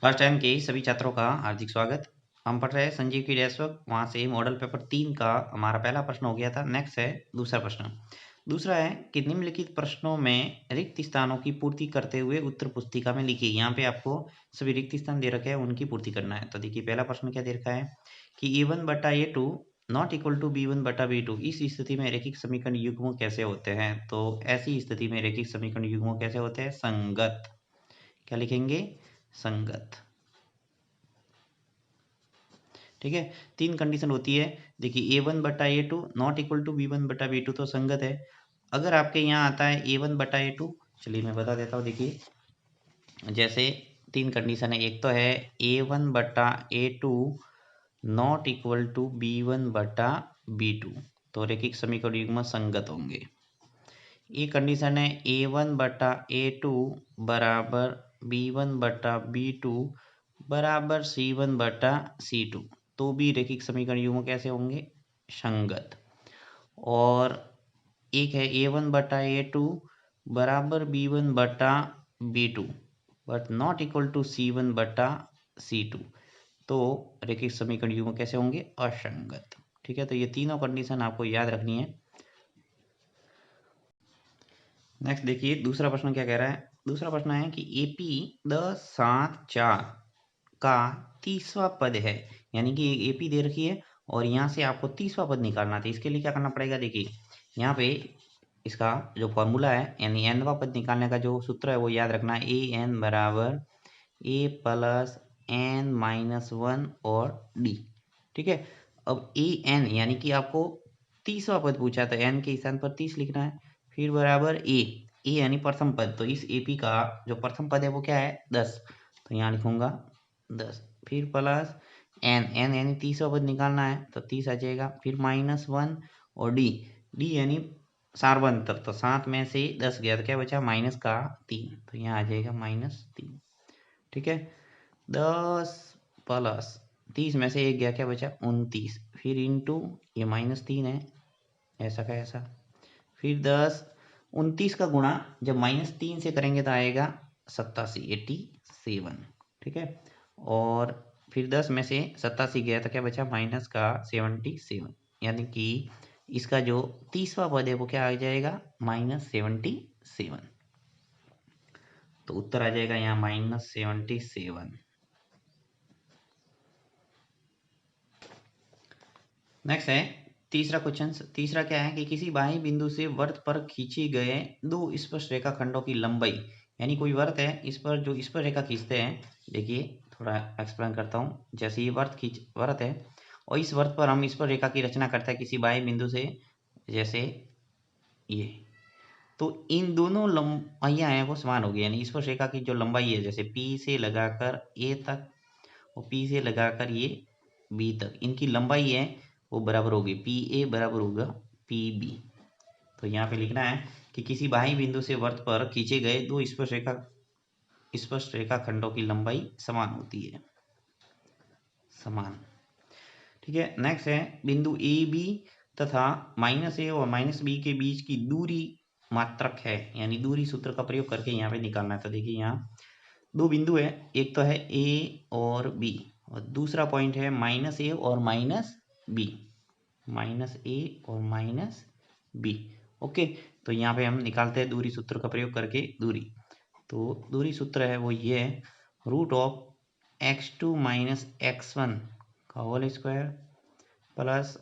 First time के सभी छात्रों का हार्दिक स्वागत। हम पढ़ रहे हैं संजीव की डेस्क वर्क, वहाँ से मॉडल पेपर 3 का हमारा पहला प्रश्न हो गया था। नेक्स्ट है दूसरा प्रश्न। दूसरा है कि निम्नलिखित प्रश्नों में रिक्त स्थानों की पूर्ति करते हुए उत्तर पुस्तिका में लिखिए। यहाँ पे आपको सभी रिक्त स्थान दे रखे हैं, उनकी पूर्ति करना है। तो देखिए पहला प्रश्न क्या दे रखा है कि A1/A2 not equal to B1/B2। इस स्थिति में रैखिक समीकरण युग्म कैसे होते हैं? तो ऐसी स्थिति में रैखिक समीकरण युग्म कैसे होते हैं? संगत। क्या लिखेंगे? संगत। ठीक है, 3 कंडीशन होती है। देखिए A1/A2 not equal to B1/B2 तो संगत है। अगर आपके यहाँ आता है A1/A2, चलिए मैं बता देता हूँ। देखिए जैसे 3 कंडीशन है। एक तो है A1/A2 not equal to B1/B2, तो रैखिक समीकरण युग्म संगत होंगे। एक कंडीशन है A1/A2 बराबर B1/B2 बराबर C1/C2, तो भी रैखिक समीकरण युग्म कैसे होंगे? संगत। और एक है A1/A2 बराबर B1/B2 but not equal to C1/C2, तो रैखिक समीकरण युग्म कैसे होंगे? असंगत। ठीक है, तो ये तीनों कंडीशन आपको याद रखनी है। नेक्स्ट देखिए दूसरा प्रश्न क्या कह रहा है। दूसरा प्रश्न है कि AP 1074 का 30वां पद है, यानी कि AP दे रखी है और यहाँ से आपको 30वां पद निकालना था। इसके लिए क्या करना पड़ेगा? देखिए यहाँ पे इसका जो फॉर्मूला है, यानी nवां पद निकालने का जो सूत्र है वो याद रखना है। an बराबर a प्लस n माइनस 1 और d। ठीक है, अब an यानी कि आपको 30वां पद पूछा था, n के स्थान पर 30 लिखना है। फिर बराबर a यानी प्रथम पद, तो इस AP का जो प्रथम पद है वो क्या है? 10, तो यहाँ लिखूंगा 10। फिर प्लस n यानी 30वां पद निकालना है तो 30 आ जाएगा। फिर माइनस 1 और d यानी सार्वंतर, तो 7 में से 10 गया तो क्या बचा? माइनस का 3, तो यहाँ आ जाएगा -3। ठीक है, 10 प्लस 30 में से 1 गया, क्या बचा? 29। फिर इंटू ये -3 है, ऐसा का ऐसा। फिर 10 29 का गुणा जब -3 से करेंगे तो आएगा 87। ठीक है, और फिर 10 में से 87 गया तो क्या बचा? माइनस का 77, यानी कि इसका जो 30वां पद है वो क्या आ जाएगा? -77। तो उत्तर आ जाएगा यहाँ -77। नेक्स्ट है तीसरा क्वेश्चन। तीसरा क्या है कि किसी बाह्य बिंदु से वृत्त पर खींचे गए दो स्पर्श रेखा खंडों की लंबाई, यानी कोई वृत्त है, इस पर जो स्पर्श रेखा खींचते हैं। देखिए थोड़ा एक्सप्लेन करता हूँ। जैसे ये वृत्त है और इस वृत्त पर हम स्पर्श रेखा की रचना करते हैं किसी बाह्य बिंदु से, जैसे ये। तो इन दोनों लंबाइयाँ हैं वो समान होगी, यानी स्पर्श रेखा की जो लंबाई है, जैसे P से लगाकर A तक और P से लगाकर ये B तक, इनकी लंबाई है वो बराबर होगी। PA बराबर होगा PB। तो यहाँ पे लिखना है कि किसी बाह्य बिंदु से वृत्त पर खींचे गए दो स्पर्श रेखा खंडों की लंबाई समान होती है, समान। ठीक है, नेक्स्ट है बिंदु AB तथा -A और -B के बीच की दूरी मात्रक है, यानी दूरी सूत्र का प्रयोग करके यहाँ पे निकालना है। तो देखिए यहाँ दो बिंदु है, एक तो है A और B और दूसरा पॉइंट है -A और -B, -A और -B। ओके, तो यहाँ पे हम निकालते हैं दूरी सूत्र का प्रयोग करके दूरी। तो दूरी सूत्र है वो ये है, √x2 - x1 का whole square plus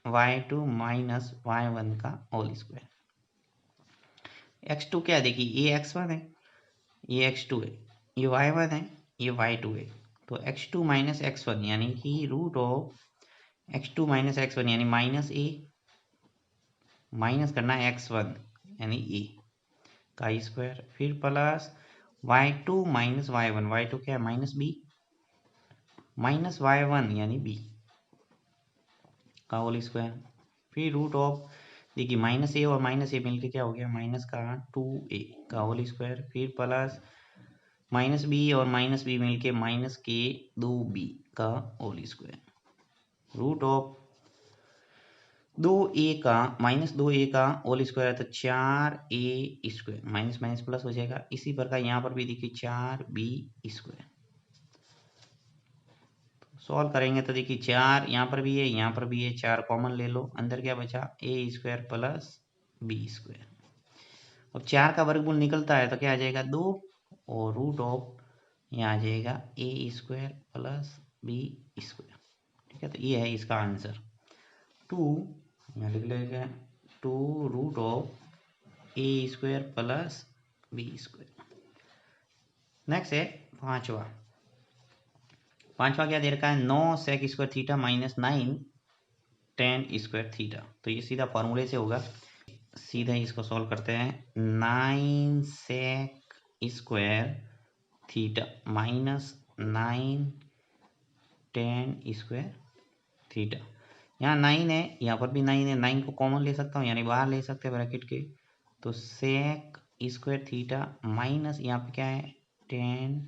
y2 - y1 का होल स्क्वायर। x2 क्या है? देखिए ये x1 है, ये x2 है, ये y1 है, ये y2 है। तो x2 - x1 यानी कि √x2 - x1 यानी -A माइनस करना है x1 यानी a का स्क्वायर, फिर प्लस y2 - y1, y2 क्या है? -B -y1 यानी b का होल स्क्वायर। फिर देखिए -A और -A मिलके क्या हो गया? माइनस का 2a का होल स्क्वायर। फिर प्लस -B और -B मिलके -k 2b का होल स्क्वायर। √2a का -2a का होल स्क्वायर है तो 4a square, minus minus plus हो जाएगा। इसी प्रकार यहाँ पर भी देखिए 4b स्क्वायर। सॉल्व करेंगे तो देखिए 4 यहाँ पर भी है, यहाँ पर भी है, 4 कॉमन ले लो, अंदर क्या बचा ए स्क्वायर प्लस बी स्क्वायर। अब 4 का वर्गमूल निकलता है तो क्या आ जाएगा 2 और रूट ऑफ यहाँ आ जाएगा ए स्क्वायर प्लस बी स्क्वायर। ठीक है, तो ये है इसका आंसर 2, यहाँ लिख लेंगे 2 root of a square plus b square. Next है पांचवा क्या दे रखा है 9 sec square theta minus 9 tan square theta. तो ये सीधा फॉर्मूले से होगा, सीधा इसको सॉल्व करते हैं। 9 sec square theta minus 9 tan square theta. यहाँ 9 है, यहाँ पर भी 9 है, 9 को कॉमन ले सकता हूँ यानी बाहर ले सकते हैं ब्रैकेट के। तो सेक स्क्वायर थीटा माइनस यहाँ पे क्या है टेन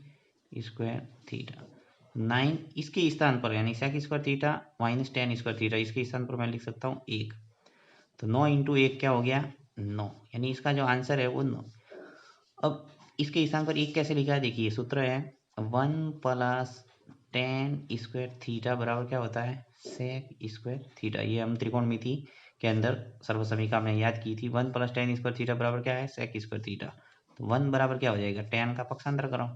स्क्वायर थीटा। 9 इसके स्थान पर यानी sec square theta minus tan square theta, इसके स्थान पर मैं लिख सकता हूँ 1। तो 9 इंटू 1 क्या हो गया 9, यानी इसका जो आंसर है वो 9। अब इसके स्थान पर 1 कैसे लिखा है, देखिए सूत्र है 1 प्लस टेन स्क्वायर थीटा बराबर क्या होता है सेक स्क्वायर थीटा। ये हम त्रिकोणमिति के अंदर सर्वसमीका में याद की थी। 1 प्लस टेन स्क्वायर थीटा बराबर क्या है सेक स्क्वायर थीटा। तो 1 बराबर क्या हो जाएगा टेन का पक्षांतर करो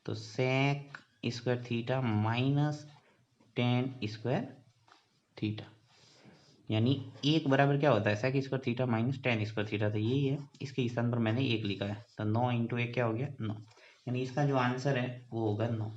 तो sec square theta minus tan square theta, यानी 1 बराबर क्या होता है sec square theta minus tan square theta. तो यही है, इसके स्थान पर मैंने 1 लिखा है। तो 9 इंटू 1 क्या हो गया 9, यानी इसका जो आंसर है वो होगा 9।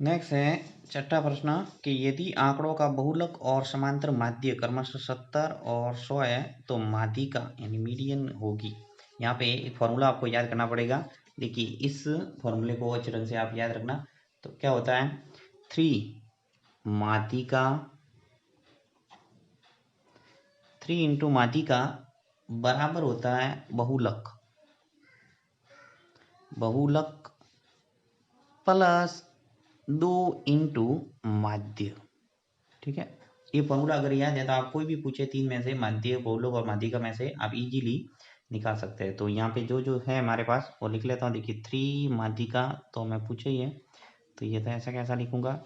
नेक्स्ट है छठा प्रश्न कि यदि आंकड़ों का बहुलक और समांतर माध्य क्रमशः 70 और 100 है तो माध्यिका यानी मीडियन होगी। यहाँ पे एक फॉर्मूला आपको याद करना पड़ेगा। देखिए इस फॉर्मूले को अच्छे ढंग से आप याद रखना। तो क्या होता है 3 माध्यिका 3 इंटू माध्यिका बराबर होता है बहुलक प्लस 2 इंटू माध्य। ठीक है, ये फॉर्मूला अगर याद है तो आप कोई भी पूछे 3 में से माध्य बहुलक और माध्यिका में से आप इजीली निकाल सकते हैं। तो यहाँ पे जो जो है हमारे पास वो लिख लेता हूँ। देखिए 3 माध्यिका तो मैं पूछे ही है, तो ये तो ऐसा कैसा लिखूंगा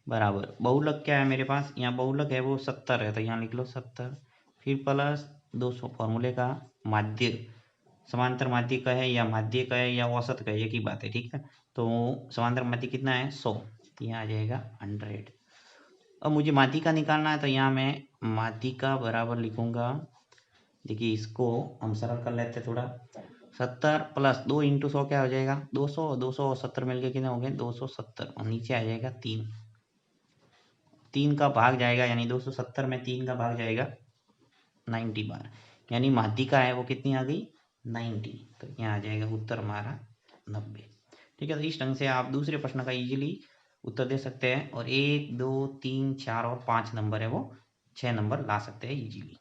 बराबर बहुलक क्या है मेरे पास, यहाँ बहुलक है वो 70 है तो यहाँ लिख लो 70, फिर प्लस 200 फॉर्मूले का माध्य समांतर माध्य का है या माध्य का है या औसत का है एक ही बात है। ठीक है, तो समांतर माध्य कितना है 100, तो यहाँ आ जाएगा 100। अब मुझे माध्यिका निकालना है तो यहाँ मैं माध्यिका बराबर लिखूंगा। देखिए इसको हम सरल कर लेते हैं थोड़ा। 70 प्लस 2 इंटू 100 क्या हो जाएगा 200, 200 और 70 मिलके कितने हो गए 270 और नीचे आ जाएगा 3 का भाग जाएगा यानी 270 में 3 का भाग जाएगा 90 बार, यानी माध्यिका है वो कितनी आ गई 90। तो यहाँ आ जाएगा उत्तर हमारा 90। ठीक है, तो इस ढंग से आप दूसरे प्रश्न का इजीली उत्तर दे सकते हैं और 1 2 3 4 और 5 नंबर है वो 6 नंबर ला सकते हैं इजीली।